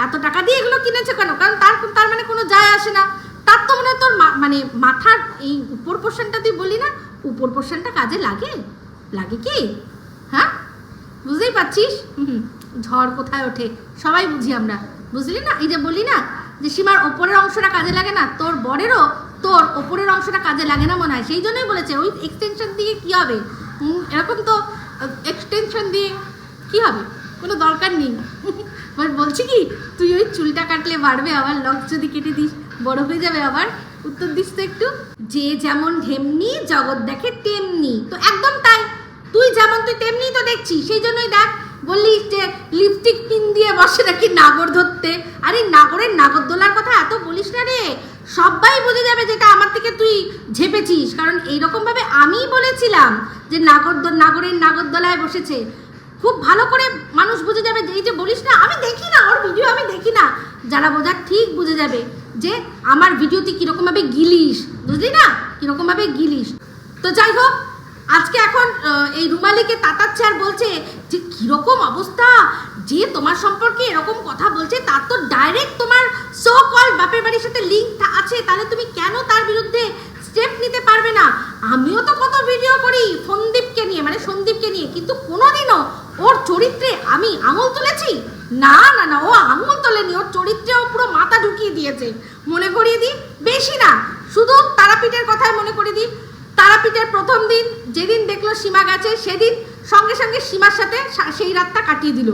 এত টাকা দিয়ে এগুলো কিনেছো কেন? কারণ তার মানে কোনো যায় আসে না। তার তো মনে হয় তোর মানে মাথার এই উপর পোর্শনটা, তুই বলি না উপর পোর্শনটা কাজে লাগে কি? হ্যাঁ, বুঝতেই পারছিস? ঝড় কোথায় ওঠে সবাই বুঝি আমরা, বুঝলি না? এই যে বলি না যে সীমার ওপরের অংশটা কাজে লাগে না, তোর বরেরও তোর ওপরের অংশটা কাজে লাগে না মনে হয়, সেই জন্যই বলেছে ওই এক্সটেনশন দিয়ে কি হবে। এরকম তো এক্সটেনশন দিয়ে কি হবে, কোনো দরকার নেই। বলছি কি, তুই ওই চুলটা কাটলে বাড়বে, আবার লক যদি কেটে দিস বড় হয়ে যাবে। আবার উত্তর দিস তো একটু, যে যেমন ঢেমনি জগৎ দেখে তেমনি। তো একদম তাই, তুই যেমন তুই তেমনি তো দেখছিস, সেই জন্যই দেখ বললিস যে লিপস্টিক পিন দিয়ে বসে নাকি নাগর ধরতে। আরে নাগরের নাগরদোলার কথা এত বলিস না রে, সবাই বুঝে যাবে যেটা আমার থেকে তুই ঝেপেছিস। কারণ এইরকম ভাবে আমি বলেছিলাম যে নাগরের নাগরদোলায় বসেছে, খুব ভালো করে মানুষ বুঝে যাবে। এই যে বলিস না, আমি দেখি না ওর ভিডিও, আমি দেখি না, যারা বোঝার ঠিক বুঝে যাবে যে আমার ভিডিওতে কিরকম ভাবে গিলিস, বুঝলি না কিরকম ভাবে গিলিস। তো যাই হোক, আজকে এখন এই রুমালিকে তাতাচ্ছে আর বলছে যে কিরকম অবস্থা, যে তোমার সম্পর্কে এরকম কথা বলছে তার তো ডাইরেক্ট তোমার সো কল বাপের বাড়ির সাথে লিঙ্ক আছে, তাহলে তুমি কেন তার বিরুদ্ধে স্টেপ নিতে পারবে না? আমিও তো কত ভিডিও করি সন্দীপকে নিয়ে, মানে সন্দীপকে নিয়ে, কিন্তু কোনোদিনও ওর চরিত্রে আমি আঙুল তুলেছি না। না না, ও আঙুল তোলেনি, ওর চরিত্রেও পুরো মাথা ঢুকিয়ে দিয়েছে। মনে করিয়ে দিই, বেশি না, শুধু তারাপীঠের কথাই মনে করিয়ে দিই। তারাপীঠের প্রথম দিন যেদিন দেখলো সীমা গেছে, সেদিন সঙ্গে সঙ্গে সীমার সাথে সেই রাতটা কাটিয়ে দিল।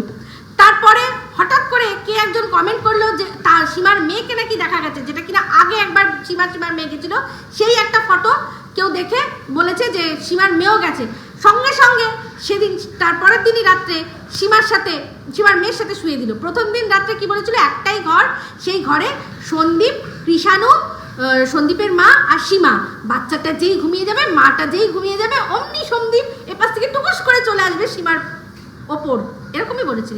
তারপরে হঠাৎ করে কে একজন কমেন্ট করলো যে তার সীমার মেয়েকে নাকি দেখা গেছে, যেটা কিনা আগে একবার সীমার মেয়ে গেছিল, সেই একটা ফটো কেউ দেখে বলেছে যে সীমার মেয়েও গেছে। সঙ্গে সঙ্গে সেদিন তারপরের দিনই রাত্রে সীমার মেয়ের সাথে শুয়ে দিল। প্রথম দিন রাত্রে কি বলেছিল, একটাই ঘর, সেই ঘরে সন্দীপ, কৃষাণু, সন্দীপের মা আর সীমা, বাচ্চাটা যেই ঘুমিয়ে যাবে, মাটা যেই ঘুমিয়ে যাবে, অমনি সন্দীপ এপাশ থেকে টুকুস করে চলে আসবে সীমার ওপর। এরকমই বলেছিল,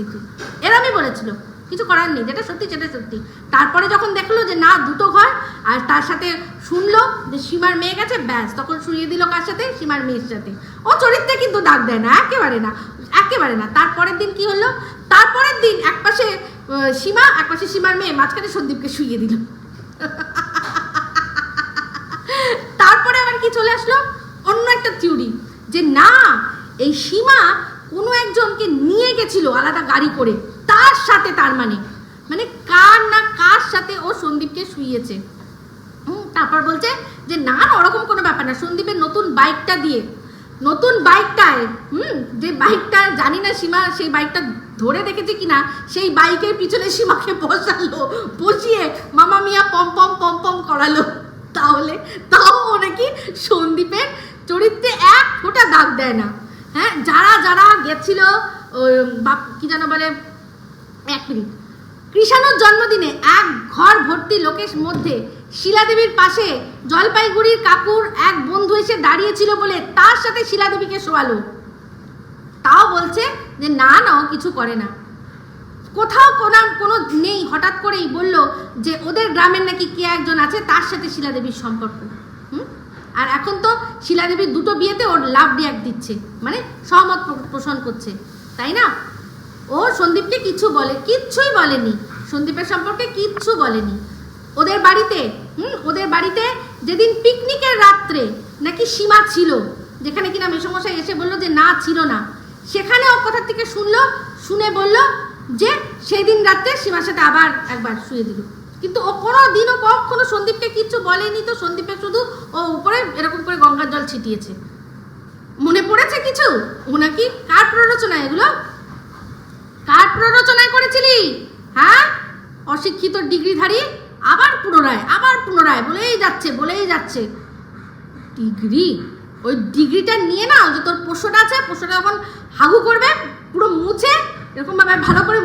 এরকমই বলেছিল, কিছু করার নেই, যেটা সত্যি সেটা সত্যি। তারপরে যখন দেখলো যে না দুটো ঘর, আর তার সাথে শুনলো যে সীমার মেয়ে গেছে, ব্যাস তখন শুয়ে দিল কার সাথে, সীমার মেয়ের সাথে। ও চরিত্রে কিন্তু দাগ দেয় না, একেবারে না, একেবারে না। তারপরের দিন কি হলো, তারপরের দিন একপাশে সীমা, একপাশে সীমার মেয়ে, মাঝখানে সন্দীপকে শুয়ে দিল। তারপরে আবার কি চলে আসলো, অন্য একটা থিওরি, যে না এই সীমা কোনো একজনকে নিয়ে গেছিল আলাদা গাড়ি করে, তার সাথে, তার মানে কার না কার সাথে ও সন্দীপকে শুইয়েছে। তারপর বলছে যে না না ওরকম কোনো ব্যাপার না, সন্দীপের নতুন বাইকটায় যে বাইকটা জানি না সীমা সেই বাইকটা ধরে দেখেছে কিনা, সেই বাইকের পিছনে সীমাকে বসালো, বসিয়ে মামা মিয়া পম পম পম পম করালো। তাহলে তাও ও নাকি সন্দীপের চরিত্রে এক ফোঁটা দাগ দেয় না। হ্যাঁ, যারা গেছিল কি যেন বলে, এক মিনিট, কৃষাণুর জন্মদিনে এক ঘর ভর্তি লোকের মধ্যে শিলাদেবীর পাশে জলপাইগুড়ির কাকুর এক বন্ধু এসে দাঁড়িয়েছিল বলে তার সাথে শিলাদেবীকে শোয়ালো। তাও বলছে যে না না ও কিছু করে না, কোথাও কোনো নেই। হঠাৎ করেই বলল যে ওদের গ্রামের নাকি কে একজন আছে, তার সাথে শিলাদেবীর সম্পর্ক। আর এখন তো শিলাদেবীর দুটো বিয়েতে ওর লাভ রিয়াক্ট দিচ্ছে, মানে সহমত পোষণ করছে, তাই না? ও সন্দীপকে কিচ্ছুই বলেনি, সন্দীপের সম্পর্কে কিচ্ছু বলেনি। ওদের বাড়িতে যেদিন পিকনিকের রাত্রে নাকি সীমা ছিল, যেখানে কিনা মেসোমশাই এসে বললো যে না ছিল না, সেখানে ও কোথা থেকে শুনে বলল যে সেই দিন রাত্রে সীমার সাথে আবার একবার শুয়ে দিল। কিন্তু ও কোনোদিনও কখনো সন্দীপকে কিচ্ছু বলেনি। তো সন্দীপের শুধু ও উপরে এরকম করে গঙ্গার জল ছিটিয়েছে। মনে পড়েছে কিছু? ও নাকি কার প্ররোচনা, এগুলো কার প্ররোচনায় করেছিলি? হ্যাঁ, অশিক্ষিত ডিগ্রিধারী আবার পুনরায় বলেই যাচ্ছে ডিগ্রি। ওই ডিগ্রিটা নিয়ে না, যে তোর পোষ্যটা আছে, পোষ্যটা যখন হাগু করবে পুরো মুছে, এরকম ভাবে ভালো করে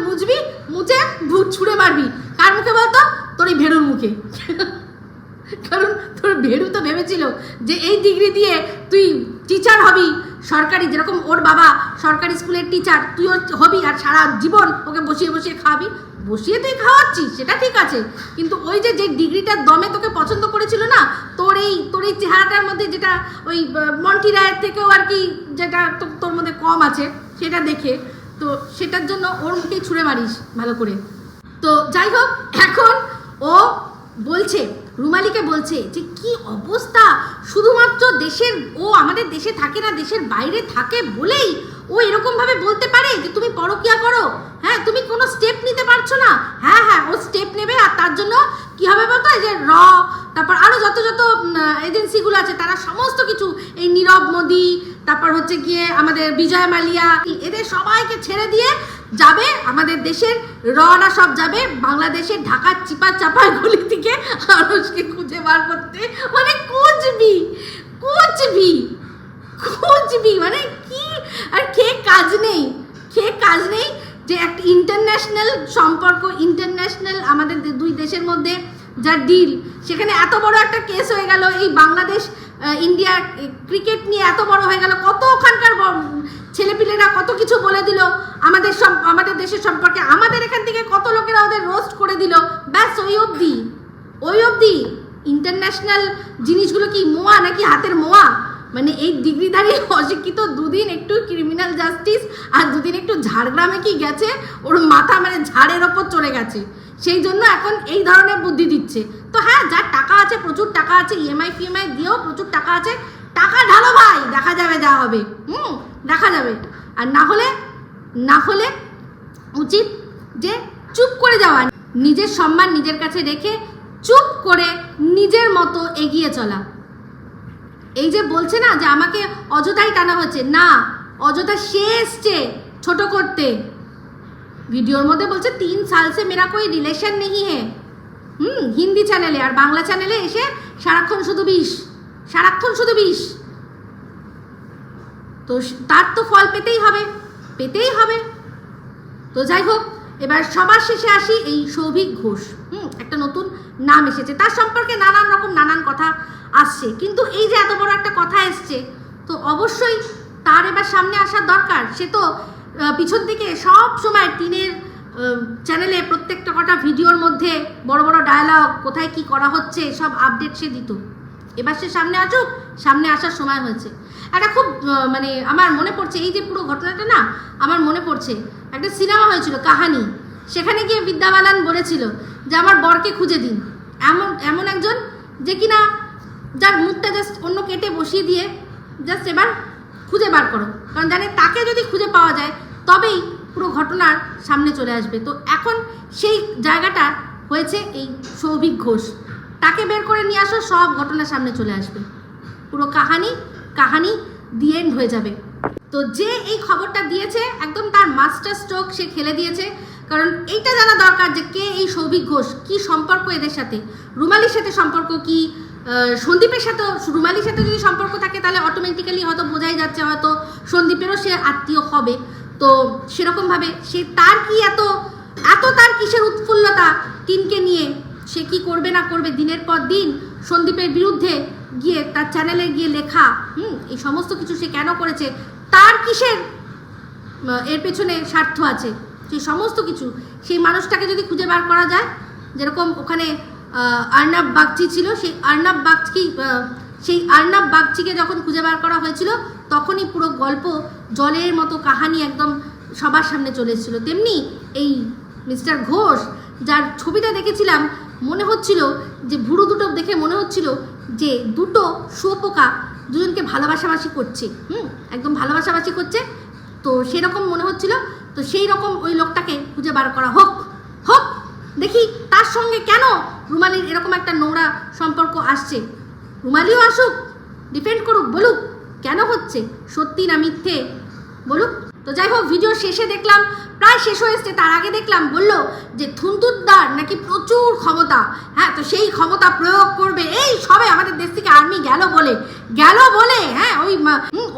মুছে ভূত ছুঁড়ে মারবি। কার মুখে বলতো? তোর এই ভেড়ুর মুখে। কারণ তোর ভেড়ু তো ভেবেছিল যে এই ডিগ্রি দিয়ে তুই টিচার হবি সরকারি, যেরকম ওর বাবা সরকারি স্কুলের টিচার, তুইও হবি, আর সারা জীবন ওকে বসিয়ে খাওয়াবি। বসিয়ে তুই খাওয়াচ্ছিস সেটা ঠিক আছে, কিন্তু ওই যে ডিগ্রিটার দমে তোকে পছন্দ করেছিল না, তোর এই চেহারাটার মধ্যে যেটা ওই মন্টি রায়ের থেকেও আর কি যেটা তোর মধ্যে কম আছে সেটা দেখে, তো সেটার জন্য ওর মুখেই ছুঁড়ে মারিস ভালো করে। তো যাই হোক, এখন ও বলছে, রুমালিকে বলছে যে কি অবস্থা, শুধুমাত্র ও আমাদের দেশে থাকে না, দেশের বাইরে থাকে বলেই ও এরকমভাবে বলতে পারে যে তুমি পরকিয়া করো, হ্যাঁ তুমি কোনো স্টেপ নিতে পারছো না। হ্যাঁ হ্যাঁ, ও স্টেপ নেবে, আর তার জন্য কি হবে বলতো, যে তারপর আরও যত এজেন্সিগুলো আছে তারা সমস্ত কিছু, এই নীরব মোদি, তারপর হচ্ছে গিয়ে আমাদের বিজয় মালিয়া, এদের সবাইকে ছেড়ে দিয়ে যাবে আমাদের দেশের ররা সব যাবে বাংলাদেশের ঢাকার চিপা চাপার গলি থেকে আরশকে খুঁজে বার করতে, মানে খুঁজবি মানে কি, আর কাজ নেই যে একটা ইন্টারন্যাশনাল সম্পর্ক, ইন্টারন্যাশনাল আমাদের দুই দেশের মধ্যে যা ডিল, সেখানে এত বড় একটা কেস হয়ে গেল, এই বাংলাদেশ ইন্ডিয়া ক্রিকেট নিয়ে এত বড় হয়ে গেল, কত ওখানকার ছেলেপিলেরা কত কিছু বলে দিল আমাদের দেশের সম্পর্কে, আমাদের এখান থেকে কত লোকেরা ওদের রোস্ট করে দিল, ব্যাস ওই অবধি। ইন্টারন্যাশনাল জিনিসগুলো কি মোয়া নাকি হাতের মোয়া, মানে এই ডিগ্রিধারী অশিক্ষিত দুদিন একটু ক্রিমিনাল জাস্টিস আর দুদিন একটু ঝাড়গ্রামে কি গেছে, ওর মাথা মানে ঝাড়ের ওপর চলে গেছে, সেই জন্য এখন এই ধরনের বুদ্ধি দিচ্ছে। তো হ্যাঁ, যার টাকা আছে, প্রচুর টাকা আছে, ইএমআই ফিএমআই দিয়েও প্রচুর টাকা আছে, টাকা ঢালো ভাই, দেখা যাবে যা হবে, দেখা যাবে। আর না হলে উচিত যে চুপ করে যাওয়া, নিজের সম্মান নিজের কাছে রেখে চুপ করে নিজের মতো এগিয়ে চলা। এই যে বলছে না যে আমাকে অযথাই টানা হচ্ছে, না, অযথা সে এসছে ছোট করতে, ভিডিওর মধ্যে বলছে 3 साल से मेरा कोई रिलेशन नहीं है, হিন্দি চ্যানেলে, আর বাংলা চ্যানেলে এসে সারাক্ষণ শুধু বিষ। তো তার তো ফল পেতেই হবে। তো যাই হোক, এবার সবার শেষে আসি এই সৌভিক ঘোষ, একটা নতুন নাম এসেছে, তার সম্পর্কে নানান কথা আসছে, কিন্তু এই যে এত বড় একটা কথা এসছে, তো অবশ্যই তার এবার সামনে আসার দরকার। সে তো পিছন দিকে সব সময় টিনের চ্যানেলে প্রত্যেকটা কটা ভিডিওর মধ্যে বড় বড় ডায়লগ, কোথায় কি করা হচ্ছে সব আপডেট সে দিত। এবার সে সামনে আসার সময় হয়েছে। একটা খুব মানে আমার মনে পড়ছে, এই যে পুরো ঘটনাটা না, আমার মনে পড়ছে একটা সিনেমা হয়েছিল কাহানি, সেখানে গিয়ে বিদ্যা বালান বলেছিল যে আমার বরকে খুঁজে দিন, এমন একজন যে কিনা যার মুখটা জাস্ট অন্য কেটে বসিয়ে দিয়ে জাস্ট এবার খুঁজে বার করো, কারণ জানে তাকে যদি খুঁজে পাওয়া যায় তবেই পুরো ঘটনার সামনে চলে আসবে। তো এখন সেই জায়গাটা হয়েছে এই সৌভিক ঘোষ, তাকে বের করে নিয়ে আসো, সব ঘটনার সামনে চলে আসবে, পুরো কাহানি দি এন্ড হয়ে যাবে। তো যে এই খবরটা দিয়েছে একদম তার মাস্টার স্ট্রোক সে খেলে দিয়েছে, কারণ এইটা জানা দরকার যে কে এই সৌভিক ঘোষ, কি সম্পর্ক এদের সাথে, রুমালির সাথে সম্পর্ক কি, সন্দীপের সাথে, রুমালির সাথে যদি সম্পর্ক থাকে তাহলে অটোমেটিক্যালি হয়তো বোঝাই যাচ্ছে হয়তো সন্দীপেরও সে আত্মীয় হবে। তো সেরকমভাবে সে তার কি এত তার কিসের উৎফুল্লতা টিনকে নিয়ে, সে কি করবে না করবে দিনের পর দিন সন্দীপের বিরুদ্ধে গিয়ে তার চ্যানেলে গিয়ে লেখা, এই সমস্ত কিছু সে কেন করেছে, তার কিসের এর পেছনে স্বার্থ আছে, সেই সমস্ত কিছু সেই মানুষটাকে যদি খুঁজে বার করা যায়, যেরকম ওখানে আর্নাব বাগচি ছিল, সেই আর্নাব বাগচিকে যখন খুঁজে বার করা হয়েছিল তখনই পুরো গল্প জলের মতো কাহানি একদম সবার সামনে চলে এসেছিল। তেমনি এই মিস্টার ঘোষ, যার ছবিটা দেখেছিলাম মনে হচ্ছিল যে ভুরু দুটো দেখে মনে হচ্ছিল যে দুটো শুয়োপোকা দুজনকে ভালোবাসাবাসি করছে, একদম ভালোবাসাবাসি করছে, তো সেরকম মনে হচ্ছিল। তো সেই রকম ওই লোকটাকে খুঁজে বার করা হোক, দেখি তার সঙ্গে কেন রুমালির এরকম একটা নোংরা সম্পর্ক আসছে, রুমালিও আসুক, ডিফেন্ড করুক, বলুক কেন হচ্ছে, সত্যি না মিথ্যে বলুক। তো যাই হোক, ভিডিও শেষে দেখলাম, প্রায় শেষ হয়ে এসছে, তার আগে দেখলাম বললো যে থুন্তুরদার নাকি প্রচুর ক্ষমতা, হ্যাঁ, তো সেই ক্ষমতা প্রয়োগ করবে, এই সবে আমাদের দেশ থেকে আর্মি গেল বলে, হ্যাঁ, ওই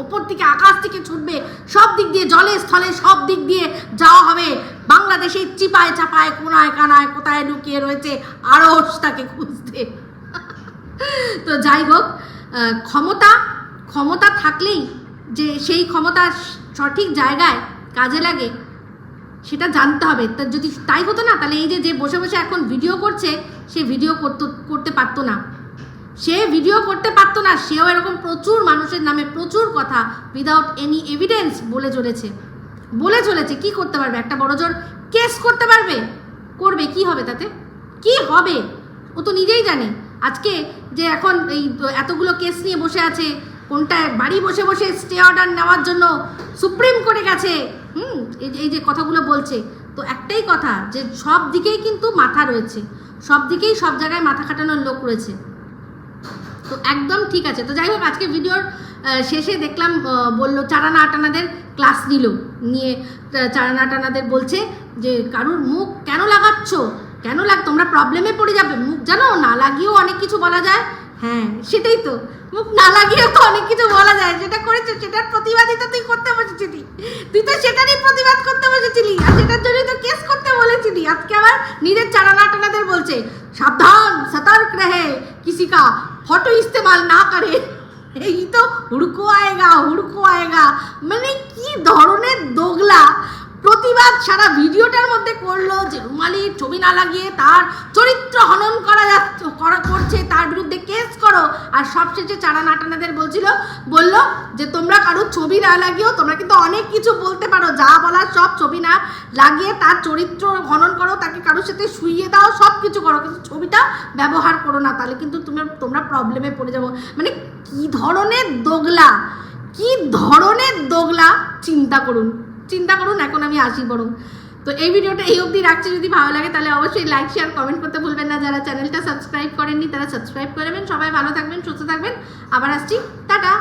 ওপর থেকে আকাশ থেকে ছুটবে, সব দিক দিয়ে জলে স্থলে সব দিক দিয়ে যাওয়া হবে, বাংলাদেশের চিপায় চাপায় কোনায় কানায় কোথায় লুকিয়ে রয়েছে আরশ তাকে খুঁজতে। তো যাই হোক, ক্ষমতা থাকলেই যে সেই ক্ষমতা সঠিক জায়গায় কাজে লাগে সেটা জানতে হবে। তা যদি তাই হতো না, তাহলে এই যে বসে বসে এখন ভিডিও করছে, সে ভিডিও করতে পারতো না, সে ভিডিও করতে পারতো না। সেও এরকম প্রচুর মানুষের নামে প্রচুর কথা উইদাউট এনি এভিডেন্স বলে চলেছে। কি করতে পারবে? একটা বড় জোর কেস করতে পারবে, করবে, কি হবে তাতে? কি হবে? ও তো নিজেই জানে। আজকে যে এখন এই এতগুলো কেস নিয়ে বসে আছে, কোনটায় বাড়ি বসে বসে স্টে অর্ডার নেওয়ার জন্য সুপ্রিম কোর্টে গেছে, এই যে কথাগুলো বলছে, তো একটাই কথা যে সব দিকেই কিন্তু মাথা রয়েছে, সব দিকেই সব জায়গায় মাথা খাটানোর লোক রয়েছে। তো একদম ঠিক আছে। তো যাই হোক, আজকে ভিডিওর শেষে দেখলাম বললো চারানা আটানাদের ক্লাস নিয়ে চারানা আটানাদের বলছে যে কারুর মুখ কেন লাগাচ্ছ, তোমরা প্রবলেমে পড়ে যাবে, মুখ জানো না লাগিয়েও অনেক কিছু বলা যায়। হ্যাঁ সেটাই তো, মুখ না লাগিয়েও তো অনেক কিছু বলা যায়। যেটা করেছে সেটার প্রতিবাদই তো তুই করতে বসেছিলি, তুই তো সেটারই প্রতিবাদ করতে বসেছিলি, আর সেটার জন্যই তো কেস করতে বলেছিলি। আজকে আবার নিজের চারানা আটানাদের বলছে সাবধান, সতর্ক রহে, কিসি কা ফটো ইস্তেমাল না করে, এই তো হুড়কো আয়েগা। মানে কি ধরনের দোগলা প্রতিবাদ সারা ভিডিওটার মধ্যে করলো যে রুমালির ছবি না লাগিয়ে তার চরিত্র হনন করছে, তার বিরুদ্ধে কেস করো। আর সবশেষে চারানা আটানাদের বললো যে তোমরা কারোর ছবি না লাগিয়েও তোমরা কিন্তু অনেক কিছু বলতে পারো, যা বলার সব ছবি না লাগিয়ে তার চরিত্র হনন করো, তাকে কারোর সাথে শুইয়ে দাও, সব কিছু করো, কিন্তু ছবিটা ব্যবহার করো না, তাহলে কিন্তু তোমরা প্রবলেমে পড়ে যাবো। মানে কি ধরনের দোগলা চিন্তা করুন। এখন আমি আসি বরং। তো এই ভিডিওটা এই অবধি রাখছি, যদি ভালো লাগে তাহলে অবশ্যই লাইক শেয়ার কমেন্ট করতে ভুলবেন না। যারা চ্যানেলটা সাবস্ক্রাইব করেননি তারা সাবস্ক্রাইব করে নেবেন। সবাই ভালো থাকবেন, সুস্থ থাকবেন, আবার আসছি, টাটা।